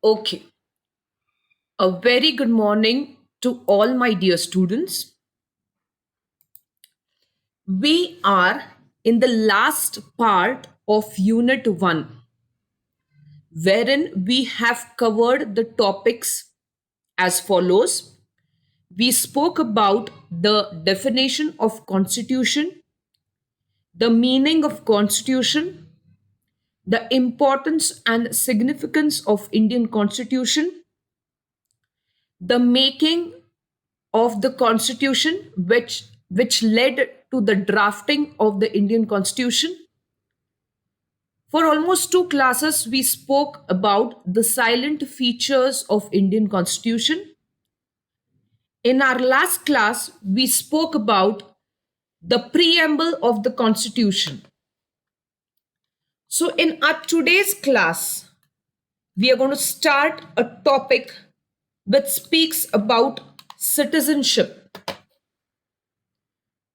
Okay, a very good morning to all my dear students. We are in the last part of Unit 1, wherein we have covered the topics as follows. We spoke about the definition of constitution, the meaning of constitution, the importance and significance of Indian constitution, the making of the constitution which led to the drafting of the Indian constitution. For almost two classes we spoke about the silent features of Indian constitution. In our last class we spoke about the preamble of the constitution. So in our today's class we are going to start a topic which speaks about citizenship.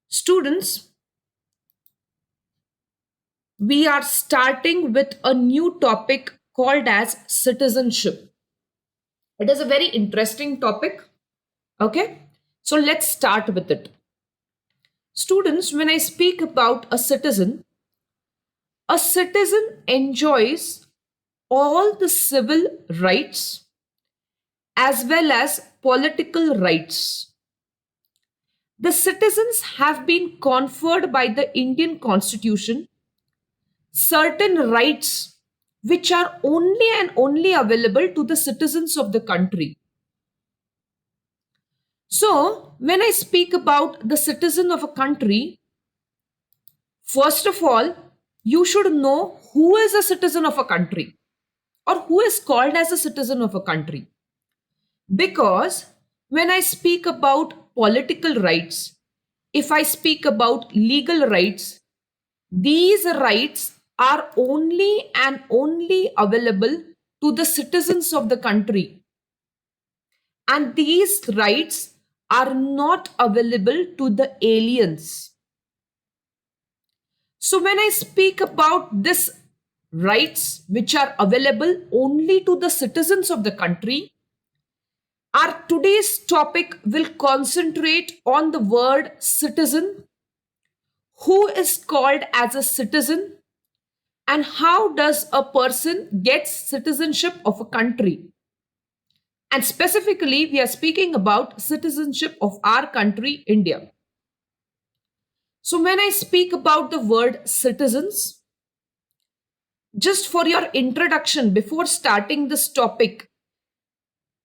Students, we are starting with a new topic called as citizenship. It is a very interesting topic. Okay, so let's start with it. Students, when I speak about a citizen enjoys all the civil rights as well as political rights. The citizens have been conferred by the Indian Constitution certain rights which are only and only available to the citizens of the country. So, when I speak about the citizen of a country, first of all, you should know who is a citizen of a country or who is called as a citizen of a country. Because when I speak about political rights, if I speak about legal rights, these rights are only and only available to the citizens of the country. And these rights are not available to the aliens. So when I speak about this rights which are available only to the citizens of the country, our today's topic will concentrate on the word citizen, who is called as a citizen, and how does a person get citizenship of a country. And specifically, we are speaking about citizenship of our country, India. So when I speak about the word citizens, just for your introduction before starting this topic,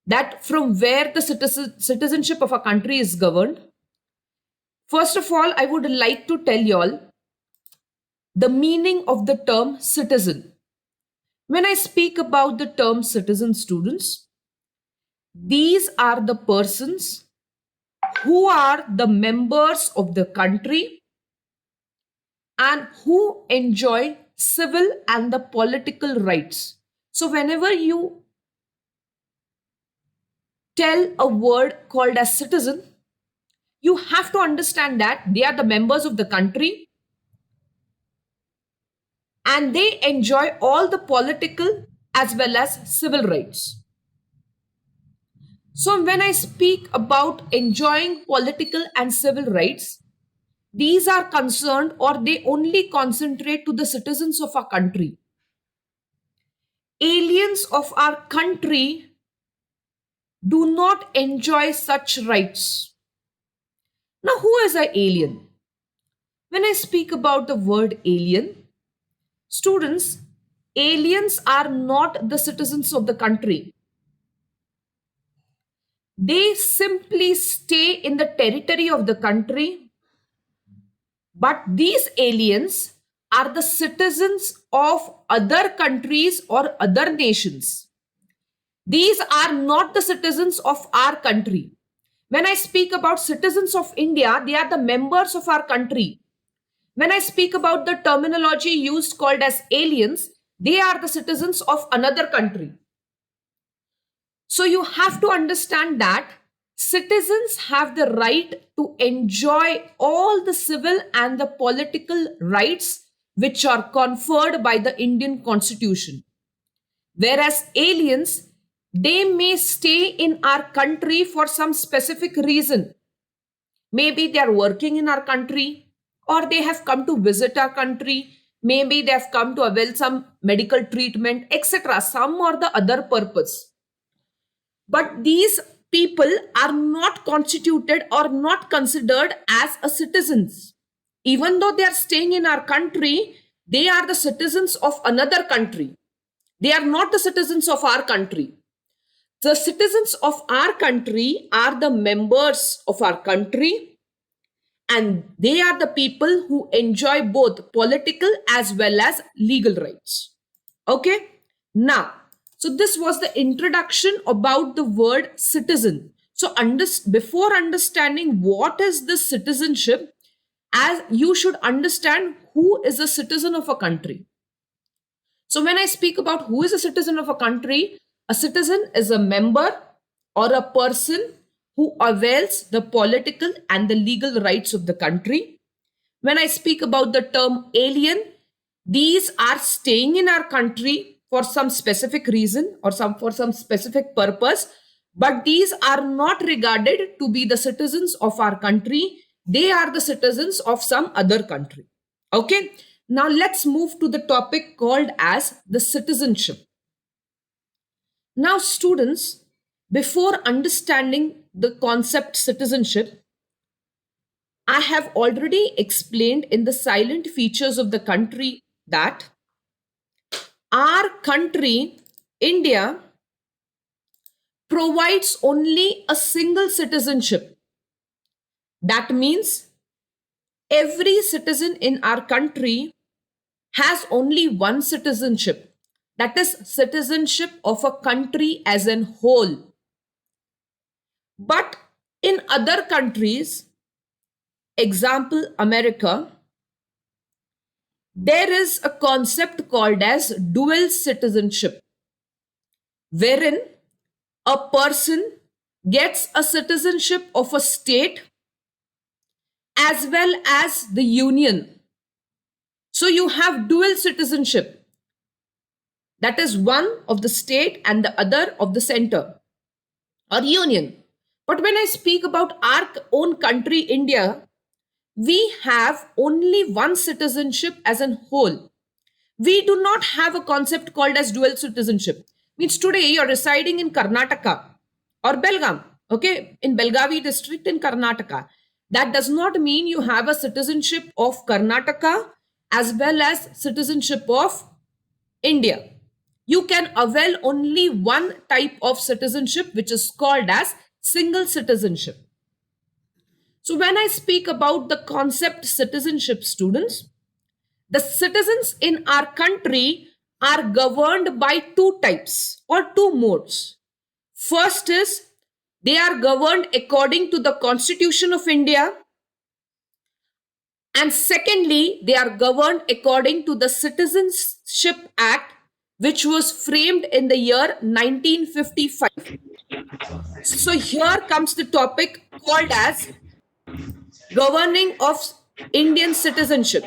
that from where the citizenship of a country is governed, first of all, I would like to tell you all the meaning of the term citizen. When I speak about the term citizen, students, these are the persons who are the members of the country and who enjoy civil and the political rights. So whenever you tell a word called as citizen, you have to understand that they are the members of the country and they enjoy all the political as well as civil rights. So when I speak about enjoying political and civil rights, these are concerned or they only concentrate to the citizens of our country. Aliens of our country do not enjoy such rights. Now, who is an alien? When I speak about the word alien, students, aliens are not the citizens of the country. They simply stay in the territory of the country, but these aliens are the citizens of other countries or other nations. These are not the citizens of our country. When I speak about citizens of India, they are the members of our country. When I speak about the terminology used called as aliens, they are the citizens of another country. So you have to understand that citizens have the right to enjoy all the civil and the political rights which are conferred by the Indian Constitution. Whereas aliens, They may stay in our country for some specific reason. Maybe they are working in our country, or they have come to visit our country. Maybe they have come to avail some medical treatment, etc. Some or the other purpose. But these people are not constituted or not considered as a citizens. Even though they are staying in our country, they are the citizens of another country. They are not the citizens of our country. The citizens of our country are the members of our country, and they are the people who enjoy both political as well as legal rights. Okay? Now, so this was the introduction about the word citizen. So before understanding what is this citizenship, as you should understand who is a citizen of a country. So when I speak about who is a citizen of a country, a citizen is a member or a person who avails the political and the legal rights of the country. When I speak about the term alien, these are staying in our country for some specific reason or for some specific purpose, but these are not regarded to be the citizens of our country. They are the citizens of some other country. Okay. Now let's move to the topic called as the citizenship. Now, students, before understanding the concept citizenship, I have already explained in the silent features of the country that our country, India, provides only a single citizenship. That means every citizen in our country has only one citizenship. That is citizenship of a country as an whole. But in other countries, example America, there is a concept called as dual citizenship, wherein a person gets a citizenship of a state as well as the union. So you have dual citizenship. That is one of the state and the other of the center or union. But when I speak about our own country, India, we have only one citizenship as a whole. We do not have a concept called as dual citizenship. Means today you're residing in Karnataka or Belgaum, okay, in Belgavi district in Karnataka. That does not mean you have a citizenship of Karnataka as well as citizenship of India. You can avail only one type of citizenship, which is called as single citizenship. So when I speak about the concept citizenship, students, the citizens in our country are governed by two types or two modes. First is they are governed according to the Constitution of India. And secondly, they are governed according to the Citizenship Act, which was framed in the year 1955. So here comes the topic called as governing of Indian citizenship.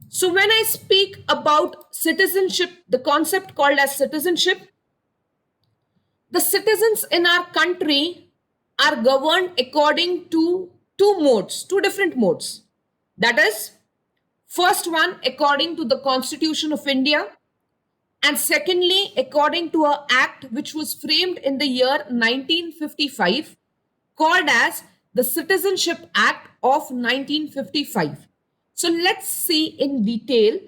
So when I speak about citizenship, the concept called as citizenship, the citizens in our country are governed according to two different modes. That is, first one according to the Constitution of India, and secondly according to an act which was framed in the year 1955 called as the Citizenship Act of 1955. So let's see in detail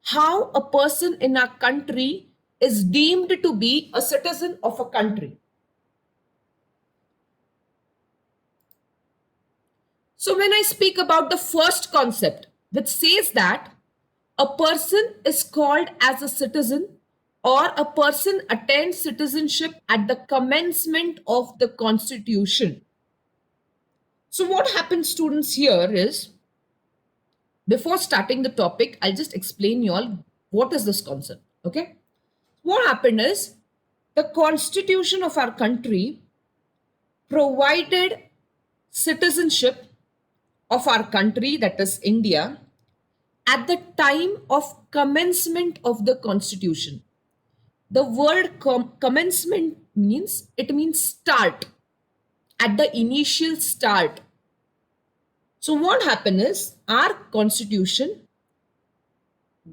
how a person in our country is deemed to be a citizen of a country. So when I speak about the first concept, which says that a person is called as a citizen or a person attains citizenship at the commencement of the Constitution. So what happens, students, here is, before starting the topic, I'll just explain you all what is this concept, okay? What happened is, the Constitution of our country provided citizenship of our country, that is India, at the time of commencement of the constitution. The word commencement means start, at the initial start. So what happened is our constitution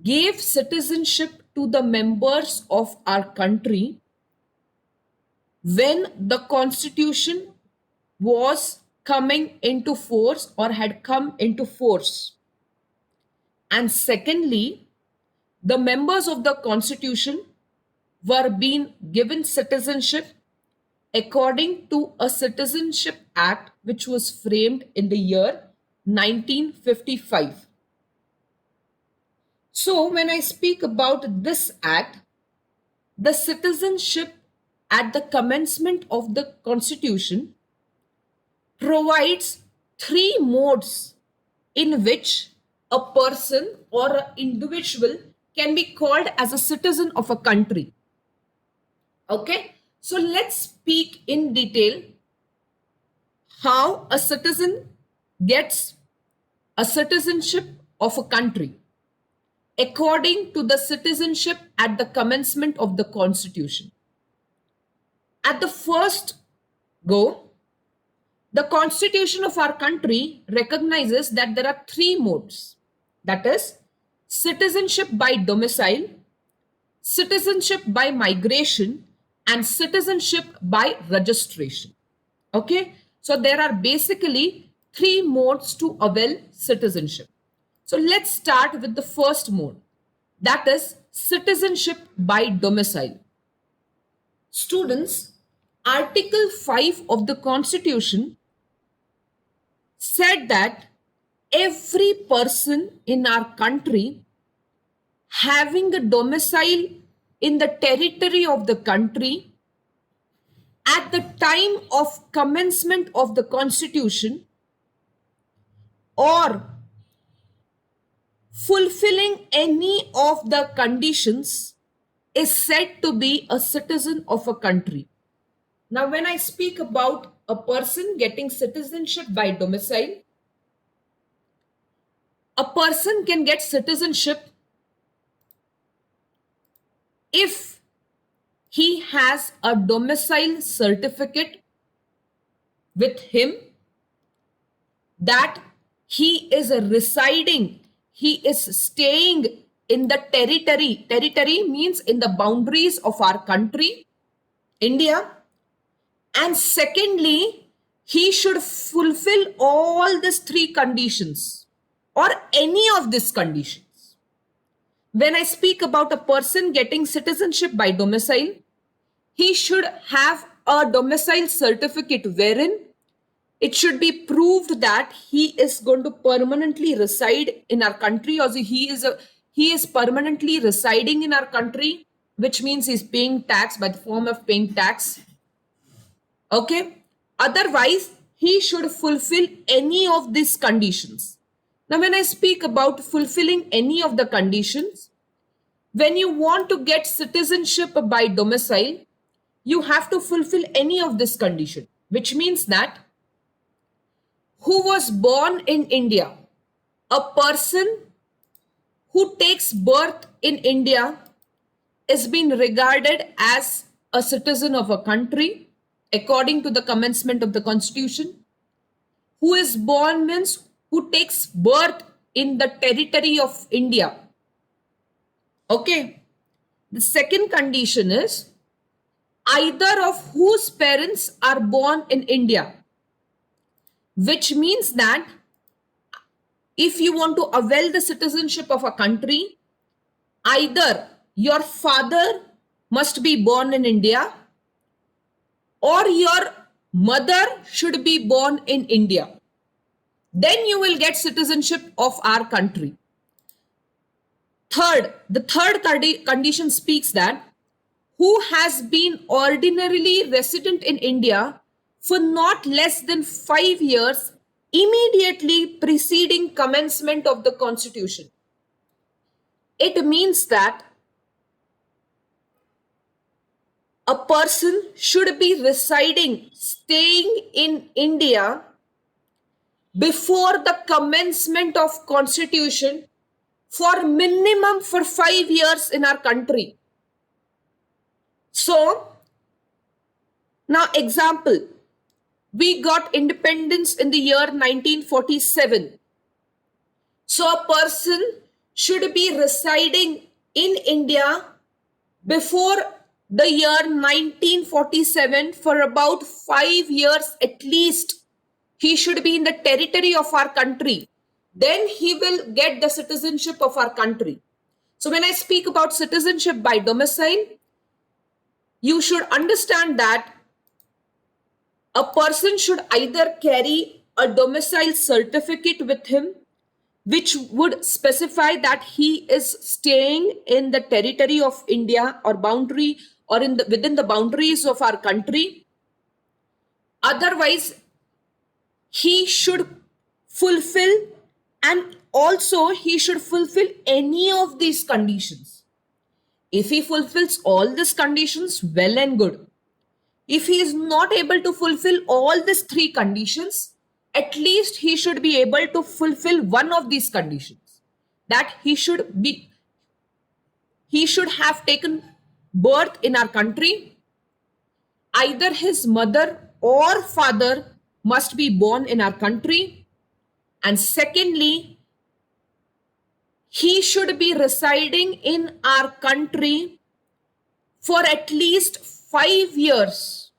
gave citizenship to the members of our country when the constitution was coming into force or had come into force. And secondly, the members of the constitution were being given citizenship according to a Citizenship Act which was framed in the year 1955. So when I speak about this act, the citizenship at the commencement of the constitution provides three modes in which a person or an individual can be called as a citizen of a country. Okay, so let's speak in detail how a citizen gets a citizenship of a country according to the citizenship at the commencement of the constitution. At the first go, the constitution of our country recognizes that there are three modes, that is, citizenship by domicile, citizenship by migration, and citizenship by registration. Okay, so there are basically three modes to avail citizenship. So let's start with the first mode, that is citizenship by domicile. Students, Article 5 of the Constitution said that every person in our country having a domicile in the territory of the country at the time of commencement of the constitution or fulfilling any of the conditions is said to be a citizen of a country. Now, when I speak about a person getting citizenship by domicile, a person can get citizenship if he has a domicile certificate with him that he is residing, he is staying in the territory. Territory means in the boundaries of our country, India. And secondly, he should fulfill all these three conditions or any of these conditions. When I speak about a person getting citizenship by domicile, he should have a domicile certificate wherein it should be proved that he is going to permanently reside in our country, or he is permanently residing in our country, which means he's paying tax by the form of paying tax. Okay. Otherwise, he should fulfill any of these conditions. Now, when I speak about fulfilling any of the conditions, when you want to get citizenship by domicile, you have to fulfill any of this condition, which means that who was born in India, a person who takes birth in India is being regarded as a citizen of a country according to the commencement of the constitution. Who is born means who takes birth in the territory of India. Okay. The second condition is either of whose parents are born in India, which means that if you want to avail the citizenship of a country, either your father must be born in India or your mother should be born in India. Then you will get citizenship of our country. The third condition speaks that who has been ordinarily resident in India for not less than 5 years immediately preceding commencement of the constitution. It means that a person should be residing, staying in India before the commencement of constitution for minimum for 5 years in our country. So, now example, we got independence in the year 1947. So a person should be residing in India before the year 1947 for about 5 years at least. He should be in the territory of our country. Then he will get the citizenship of our country. So when I speak about citizenship by domicile, you should understand that a person should either carry a domicile certificate with him, which would specify that he is staying in the territory of India or boundary or within the boundaries of our country. Otherwise, he should fulfill, and also he should fulfill any of these conditions. If he fulfills all these conditions, well and good. If he is not able to fulfill all these three conditions, at least he should be able to fulfill one of these conditions, that he should have taken birth in our country. Either his mother or father must be born in our country. And secondly, he should be residing in our country for at least 5 years,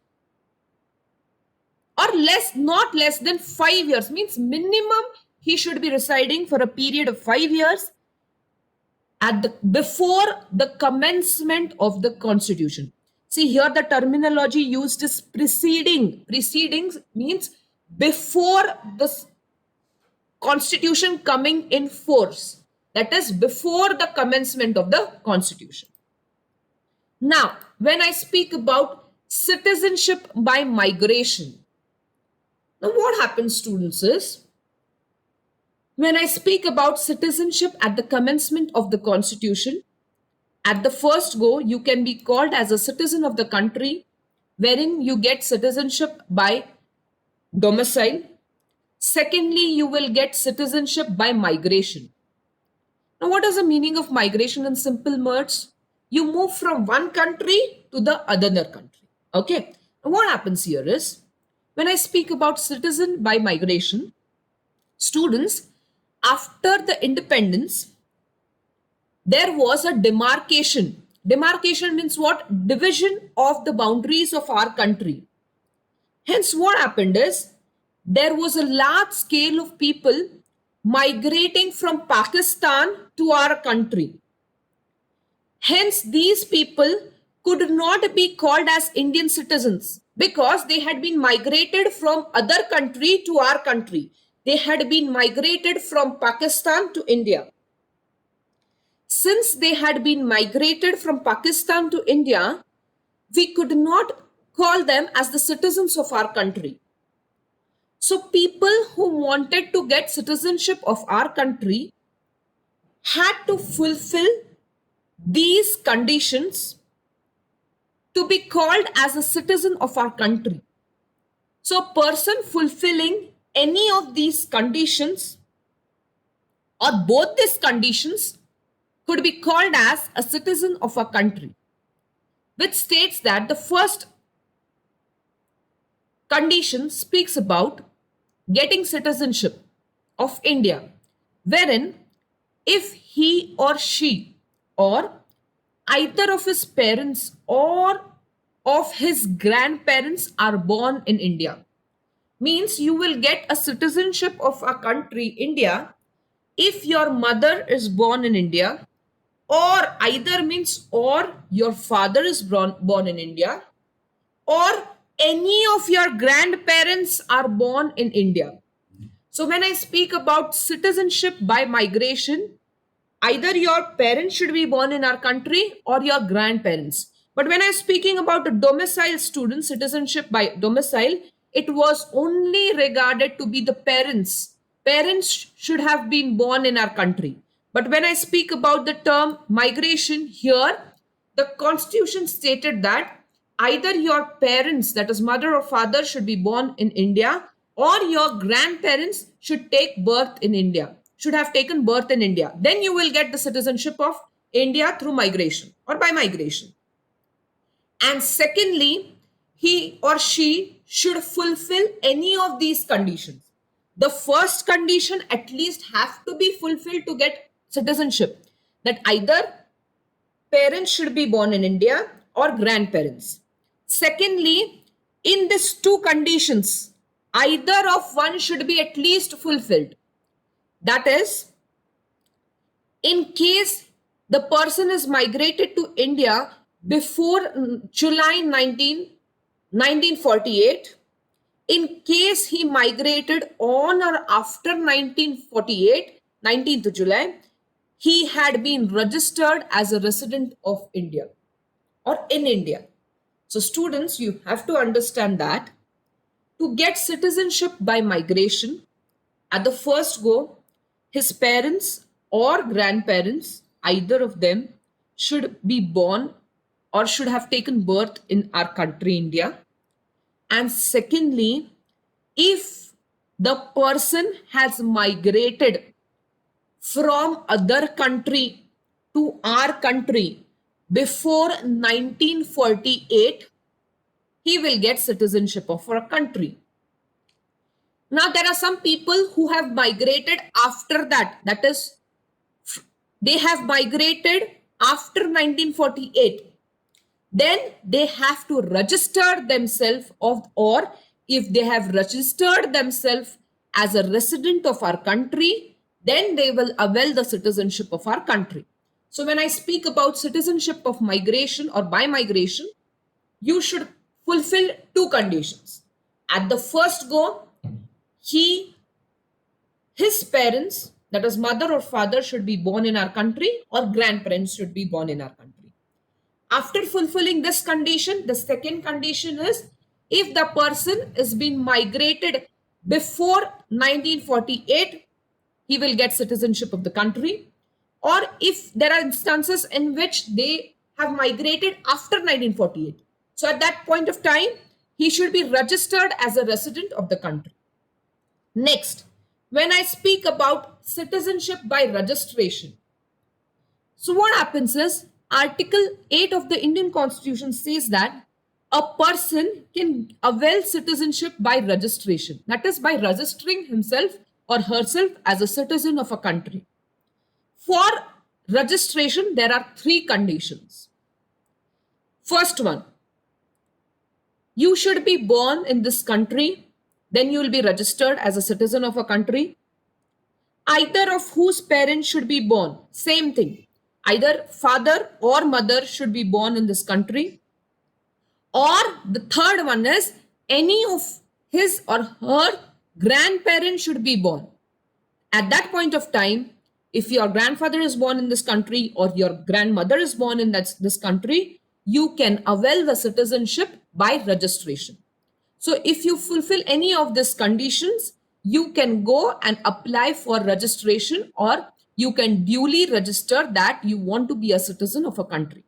or not less than 5 years, means minimum he should be residing for a period of 5 years before the commencement of the constitution. See, here the terminology used is preceding. Preceding means before the constitution coming in force. That is before the commencement of the constitution. Now, when I speak about citizenship by migration, now what happens, students, is when I speak about citizenship at the commencement of the constitution, at the first go, you can be called as a citizen of the country, wherein you get citizenship by domicile. Secondly, you will get citizenship by migration. Now, what is the meaning of migration in simple words? You move from one country to the other country. Okay. Now, what happens here is, when I speak about citizen by migration, students, after the independence, there was a demarcation. Demarcation means what? Division of the boundaries of our country. Hence, what happened is, there was a large scale of people migrating from Pakistan to our country. Hence, these people could not be called as Indian citizens because they had been migrated from other country to our country. They had been migrated from Pakistan to India. Since they had been migrated from Pakistan to India, we could not call them as the citizens of our country. So people who wanted to get citizenship of our country had to fulfill these conditions to be called as a citizen of our country. So a person fulfilling any of these conditions or both these conditions could be called as a citizen of a country, which states that the first condition speaks about getting citizenship of India, wherein if he or she or either of his parents or of his grandparents are born in India, means you will get a citizenship of a country, India, if your mother is born in India, or either means or your father is born in India, or any of your grandparents are born in India. So when I speak about citizenship by migration, either your parents should be born in our country or your grandparents. But when I'm speaking about the domicile student, citizenship by domicile, it was only regarded to be the parents. Parents should have been born in our country. But when I speak about the term migration here, the constitution stated that either your parents, that is mother or father, should be born in India, or your grandparents should take birth in India, should have taken birth in India. Then you will get the citizenship of India through migration or by migration. And secondly, he or she should fulfill any of these conditions. The first condition at least have to be fulfilled to get citizenship, that either parents should be born in India or grandparents. Secondly, in these two conditions, either of one should be at least fulfilled. That is, in case the person is migrated to India before July 1948, in case he migrated on or after 1948, 19th July, he had been registered as a resident of India or in India. So students, you have to understand that to get citizenship by migration, at the first go, his parents or grandparents, either of them, should be born or should have taken birth in our country, India. And secondly, if the person has migrated from other country to our country before 1948, he will get citizenship of our country. Now, there are some people who have migrated after that. That is, they have migrated after 1948. Then they have to register themselves or if they have registered themselves as a resident of our country, then they will avail the citizenship of our country. So when I speak about citizenship of migration or by migration, you should fulfill two conditions. At the first go, his parents, that is mother or father, should be born in our country or grandparents should be born in our country. After fulfilling this condition, the second condition is if the person is being migrated before 1948, he will get citizenship of the country. Or if there are instances in which they have migrated after 1948. So at that point of time, he should be registered as a resident of the country. Next, when I speak about citizenship by registration, so what happens is Article 8 of the Indian Constitution says that a person can avail citizenship by registration. That is by registering himself or herself as a citizen of a country. For registration, there are three conditions. First one, you should be born in this country, then you will be registered as a citizen of a country. Either of whose parents should be born, same thing. Either father or mother should be born in this country. Or the third one is any of his or her grandparents should be born. At that point of time, if your grandfather is born in this country or your grandmother is born in this country, you can avail the citizenship by registration. So if you fulfill any of these conditions, you can go and apply for registration, or you can duly register that you want to be a citizen of a country.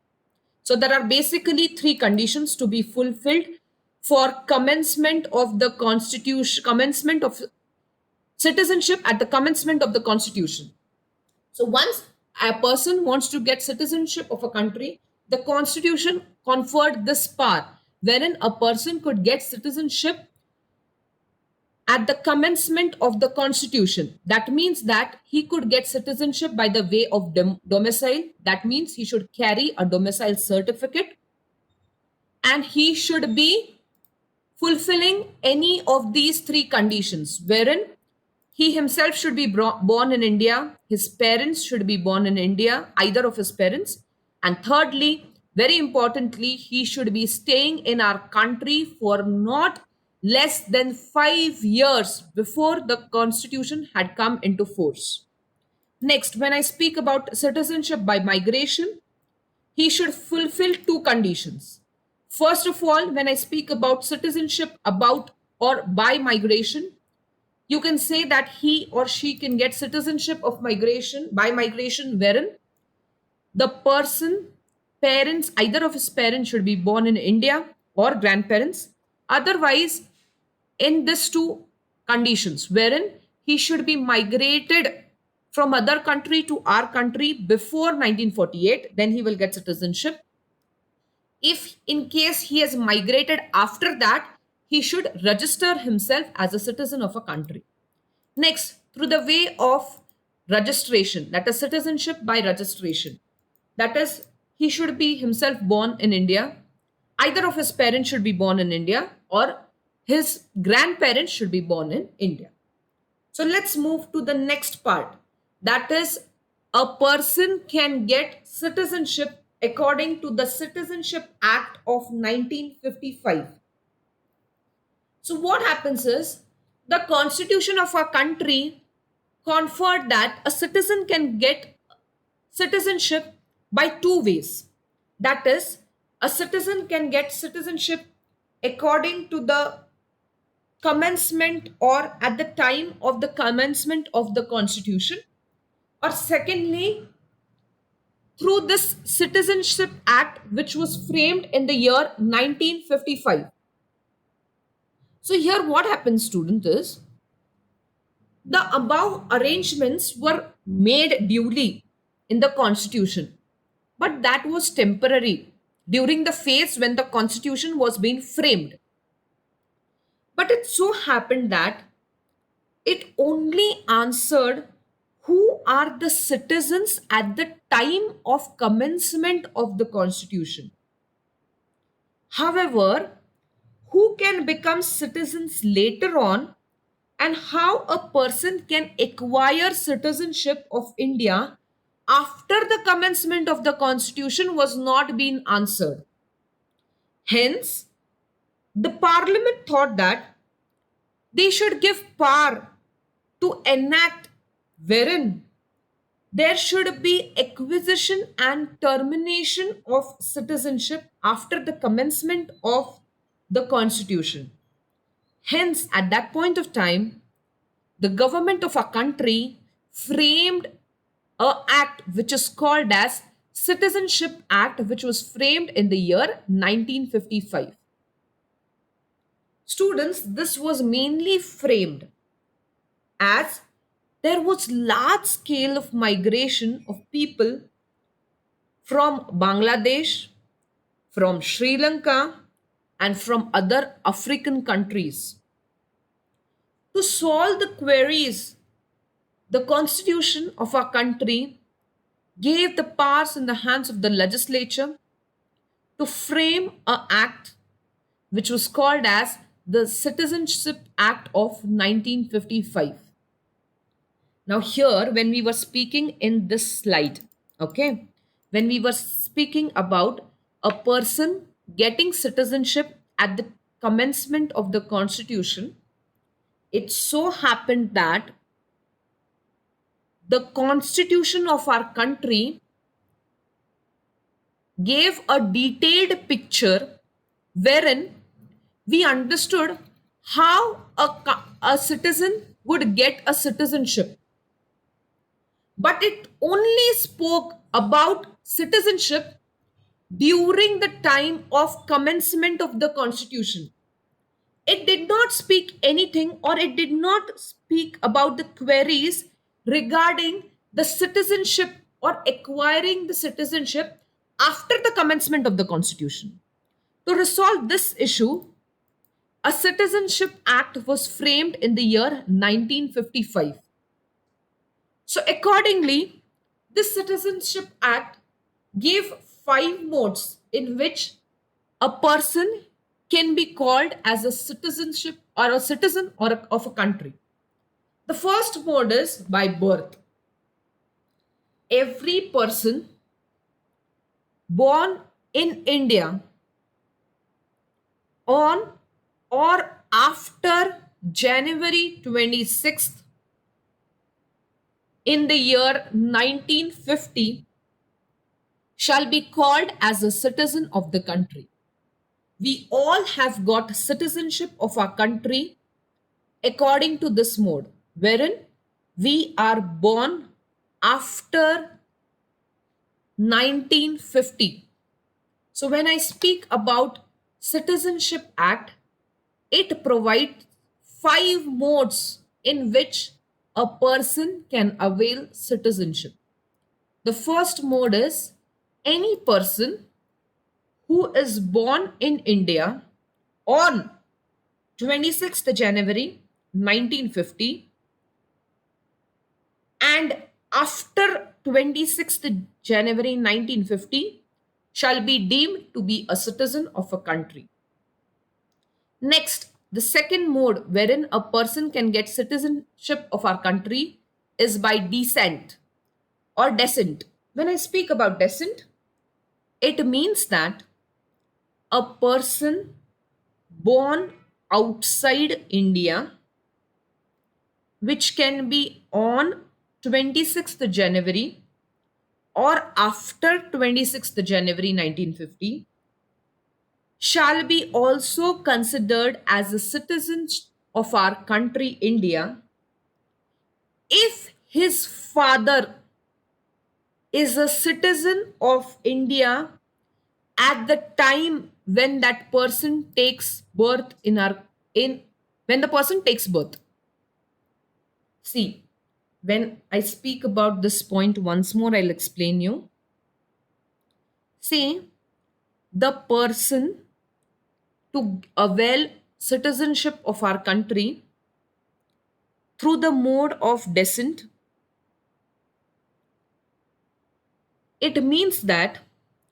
So there are basically three conditions to be fulfilled for commencement of the constitution, commencement of citizenship at the commencement of the constitution. So once a person wants to get citizenship of a country, the constitution conferred this power wherein a person could get citizenship at the commencement of the constitution. That means that he could get citizenship by the way of domicile. That means he should carry a domicile certificate and he should be fulfilling any of these three conditions, wherein he himself should be born in India, his parents should be born in India, either of his parents, and thirdly, very importantly, he should be staying in our country for not less than 5 years before the constitution had come into force. Next, when I speak about citizenship by migration, he should fulfill two conditions. First of all, when I speak about citizenship about or by migration, you can say that he or she can get citizenship of migration by migration wherein the person, parents, either of his parents should be born in India or grandparents. Otherwise, in these two conditions, wherein he should be migrated from other country to our country before 1948, then he will get citizenship. If in case he has migrated after that, he should register himself as a citizen of a country. Next, through the way of registration, that is citizenship by registration. That is, he should be himself born in India. Either of his parents should be born in India, or his grandparents should be born in India. So let's move to the next part. That is, a person can get citizenship according to the Citizenship Act of 1955. So what happens is, the constitution of our country conferred that a citizen can get citizenship by two ways. That is, a citizen can get citizenship according to the commencement or at the time of the commencement of the constitution, or secondly, through this Citizenship Act which was framed in the year 1955. So here what happens, student, is the above arrangements were made duly in the constitution, but that was temporary during the phase when the constitution was being framed. But it so happened that it only answered who are the citizens at the time of commencement of the constitution. However, who can become citizens later on and how a person can acquire citizenship of India after the commencement of the constitution was not being answered. Hence, the parliament thought that they should give power to enact wherein there should be acquisition and termination of citizenship after the commencement of the constitution. Hence, at that point of time, the government of our country framed a act which is called as Citizenship Act, which was framed in the year 1955. Students, this was mainly framed as there was large scale of migration of people from Bangladesh, from Sri Lanka, and from other African countries. To solve the queries, the constitution of our country gave the powers in the hands of the legislature to frame an act which was called as the Citizenship Act of 1955. Now here, when we were speaking in this slide, okay, when we were speaking about a person getting citizenship at the commencement of the constitution, it so happened that the constitution of our country gave a detailed picture wherein we understood how a citizen would get a citizenship. But it only spoke about citizenship during the time of commencement of the constitution. It did not speak anything, or it did not speak about the queries regarding the citizenship or acquiring the citizenship after the commencement of the constitution. To resolve this issue, a Citizenship Act was framed in the year 1955. So accordingly, this Citizenship Act gave 5 modes in which a person can be called as a citizenship or a citizen of a country. The first mode is by birth. Every person born in India on or after January 26th in the year 1950 shall be called as a citizen of the country. We all have got citizenship of our country according to this mode, wherein we are born after 1950. So when I speak about Citizenship Act, it provides 5 modes in which a person can avail citizenship. The first mode is any person who is born in India on 26th January 1950 and after 26th January 1950 shall be deemed to be a citizen of a country. Next, the second mode wherein a person can get citizenship of our country is by descent or descent. When I speak about descent, it means that a person born outside India, which can be on 26th January or after 26th January 1950, shall be also considered as a citizen of our country, India, if his father is a citizen of India at the time when that person takes birth in when the person takes birth. See, when I speak about this point once more, I'll explain you. See, the person to avail citizenship of our country through the mode of descent, it means that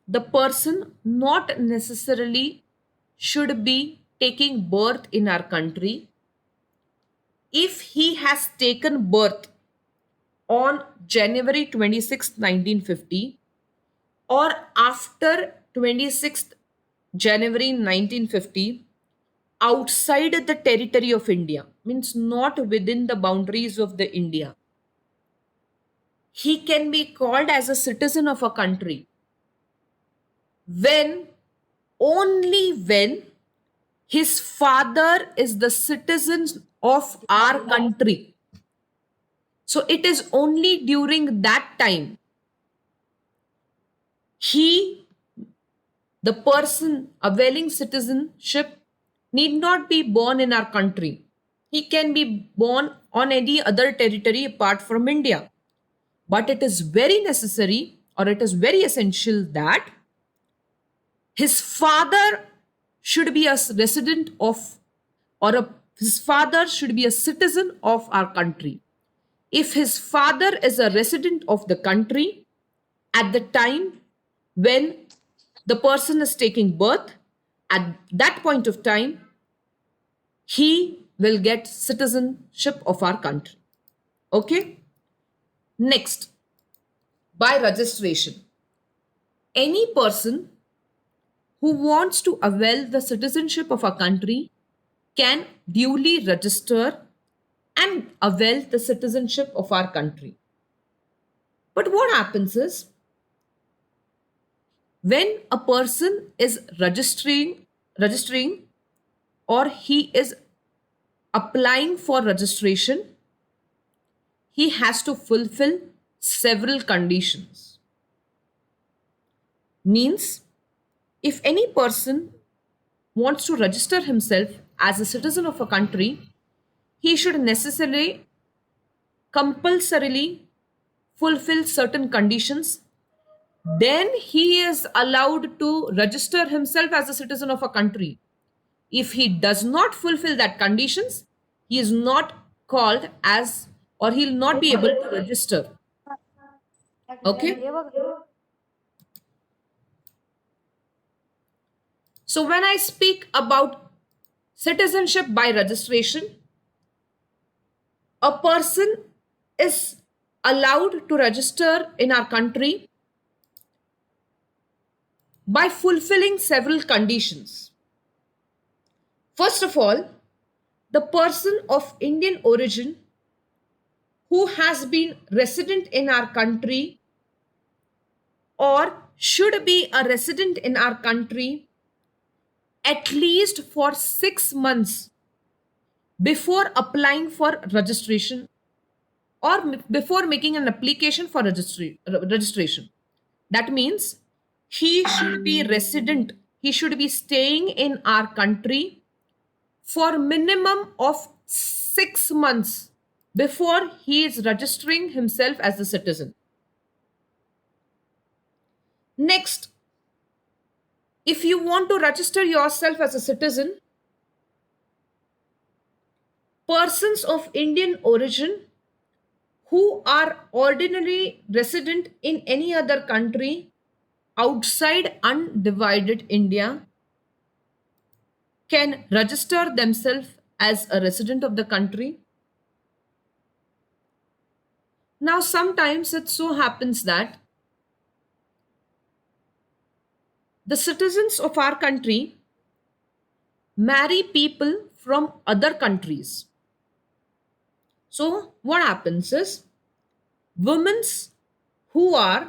the person not necessarily should be taking birth in our country if he has taken birth on January 26, 1950 or after 26th January 1950 outside the territory of India, means not within the boundaries of the India. He can be called as a citizen of a country when only when his father is the citizen of our country. So it is only during that time he, the person availing citizenship, need not be born in our country. He can be born on any other territory apart from India. But it is very necessary or it is very essential that his father should be a resident of his father should be a citizen of our country. If his father is a resident of the country at the time when the person is taking birth, at that point of time, he will get citizenship of our country. Okay? Next, by registration. Any person who wants to avail the citizenship of a country can duly register and avail the citizenship of our country. But what happens is when a person is registering or he is applying for registration, he has to fulfill several conditions. Means if any person wants to register himself as a citizen of a country, he should necessarily compulsorily fulfill certain conditions. Then he is allowed to register himself as a citizen of a country. If he does not fulfill that conditions, he is not called as or he'll not be able to register. Okay. So when I speak about citizenship by registration, a person is allowed to register in our country by fulfilling several conditions. First of all, the person of Indian origin who has been resident in our country or should be a resident in our country at least for 6 months before applying for registration or before making an application for registration. That means he should be resident, he should be staying in our country for minimum of 6 months before he is registering himself as a citizen. Next, if you want to register yourself as a citizen, persons of Indian origin who are ordinarily resident in any other country outside undivided India can register themselves as a resident of the country. Now, sometimes it so happens that the citizens of our country marry people from other countries. So, what happens is women who are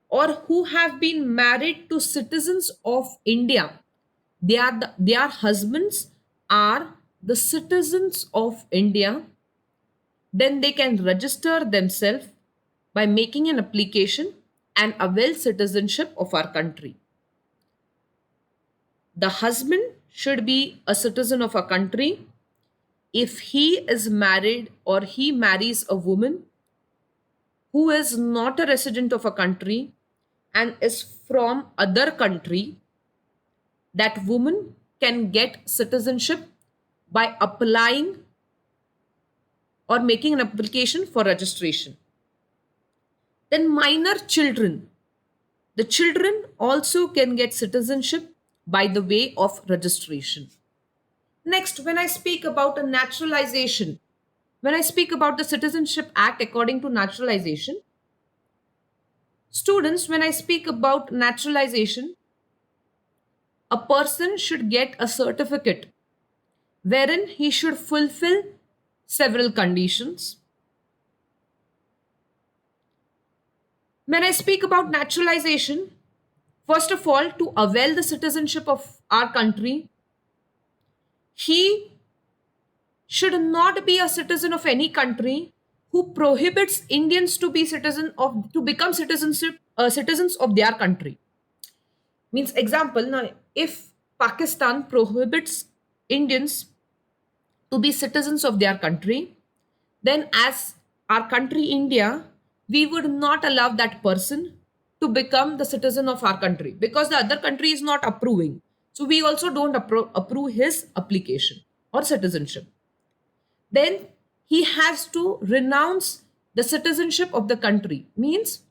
or who have been married to citizens of India, their husbands are the citizens of India, then they can register themselves by making an application and avail citizenship of our country. The husband should be a citizen of a country. If he is married or he marries a woman who is not a resident of a country and is from other country, that woman can get citizenship by applying or making an application for registration. Then minor children, the children also can get citizenship by the way of registration. Next, when I speak about a naturalization, when I speak about the Citizenship Act according to naturalization, students, when I speak about naturalization, a person should get a certificate wherein he should fulfill several conditions. When I speak about naturalization, first of all, to avail the citizenship of our country, he should not be a citizen of any country who prohibits Indians to be citizens of their country. Means example, now if Pakistan prohibits Indians to be citizens of their country, then as our country India, we would not allow that person to become the citizen of our country because the other country is not approving. So we also don't approve his application or citizenship. Then he has to renounce the citizenship of the country. Means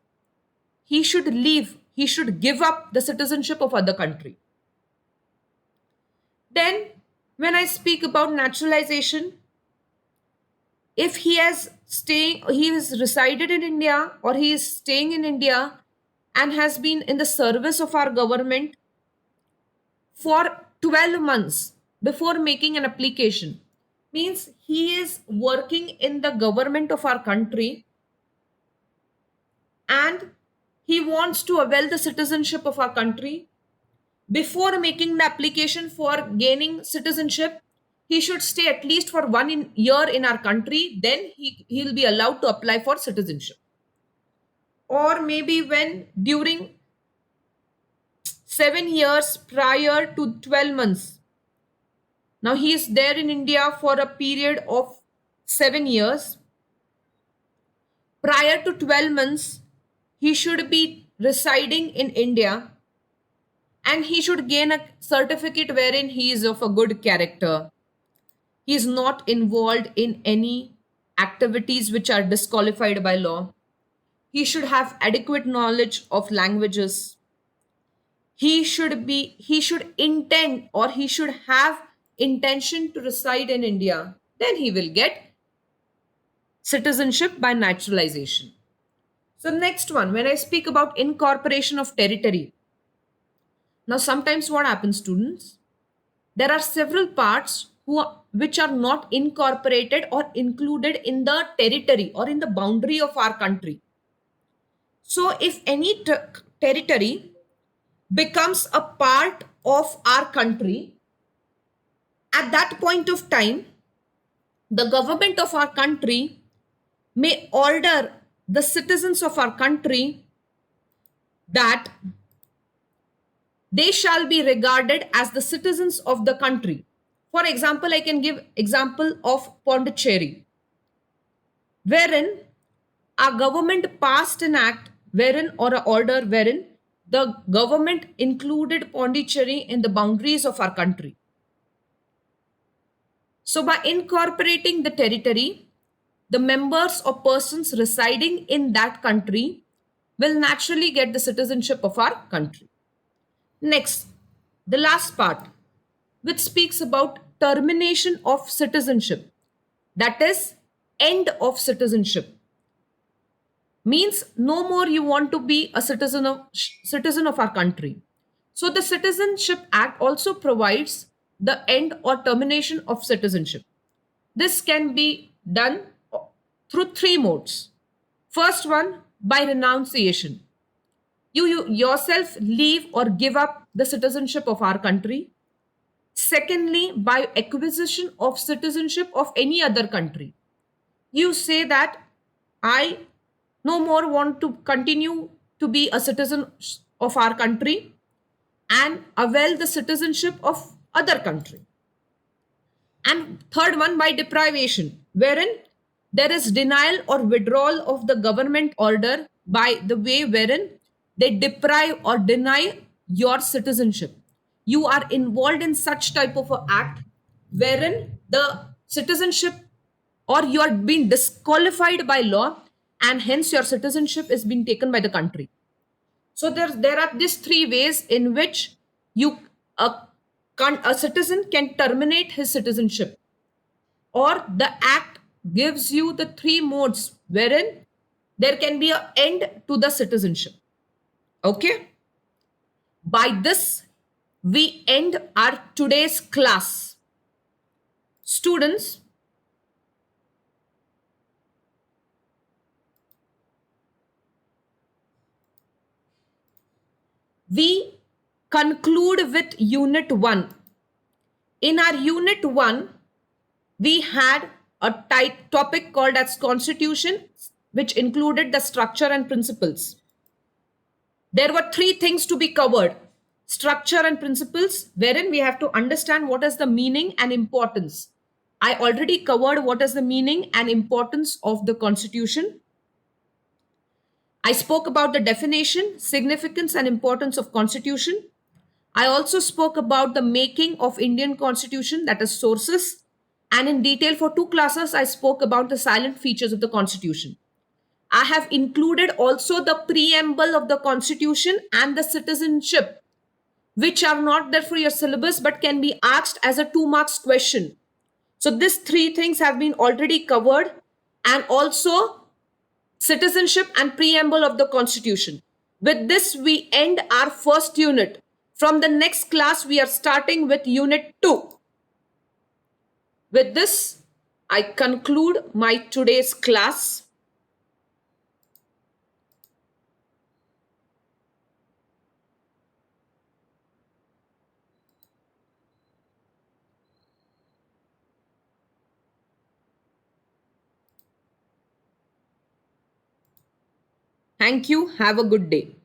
he should leave, he should give up the citizenship of other country. Then when I speak about naturalization, if he is resided in India or he is staying in India and has been in the service of our government for 12 months before making an application, means he is working in the government of our country and he wants to avail the citizenship of our country. Before making the application for gaining citizenship, he should stay at least for year in our country, then he'll be allowed to apply for citizenship. Or maybe when during 7 years prior to 12 months, now he is there in India for a period of 7 years. Prior to 12 months, he should be residing in India and he should gain a certificate wherein he is of a good character. He is not involved in any activities which are disqualified by law. He should have adequate knowledge of languages. He should intend or he should have intention to reside in India. Then he will get citizenship by naturalization. So next one, when I speak about incorporation of territory. Now sometimes what happens, students? There are several parts which are not incorporated or included in the territory or in the boundary of our country. So if any territory becomes a part of our country, at that point of time, the government of our country may order the citizens of our country that they shall be regarded as the citizens of the country. For example, I can give example of Pondicherry. wherein our government passed an act wherein or an order wherein the government included Pondicherry in the boundaries of our country. So by incorporating the territory, the members or persons residing in that country will naturally get the citizenship of our country. Next, the last part, which speaks about termination of citizenship, that is, end of citizenship. Means no more you want to be a citizen of our country. So the Citizenship Act also provides the end or termination of citizenship. This can be done through three modes. First one, by renunciation. You yourself leave or give up the citizenship of our country. Secondly, by acquisition of citizenship of any other country. You say that I no more want to continue to be a citizen of our country and avail the citizenship of other country. And third one, by deprivation, wherein there is denial or withdrawal of the government order by the way wherein they deprive or deny your citizenship. You are involved in such type of a act wherein the citizenship or you are being disqualified by law and hence your citizenship is being taken by the country. So there are these three ways in which you a, a citizen can terminate his citizenship, or the act gives you the three modes wherein there can be an end to the citizenship. Okay. By this, we end our today's class. Students, we conclude with Unit 1. In our Unit 1, we had a topic called as Constitution, which included the structure and principles. There were three things to be covered: structure and principles, wherein we have to understand what is the meaning and importance. I already covered what is the meaning and importance of the Constitution. I spoke about the definition, significance, and importance of Constitution. I also spoke about the making of Indian Constitution, that is sources. And in detail for two classes, I spoke about the silent features of the Constitution. I have included also the preamble of the Constitution and the citizenship, which are not there for your syllabus but can be asked as a 2 marks question. So these three things have been already covered, and also citizenship and preamble of the Constitution. With this, we end our first unit. From the next class, we are starting with Unit 2. With this, I conclude my today's class. Thank you. Have a good day.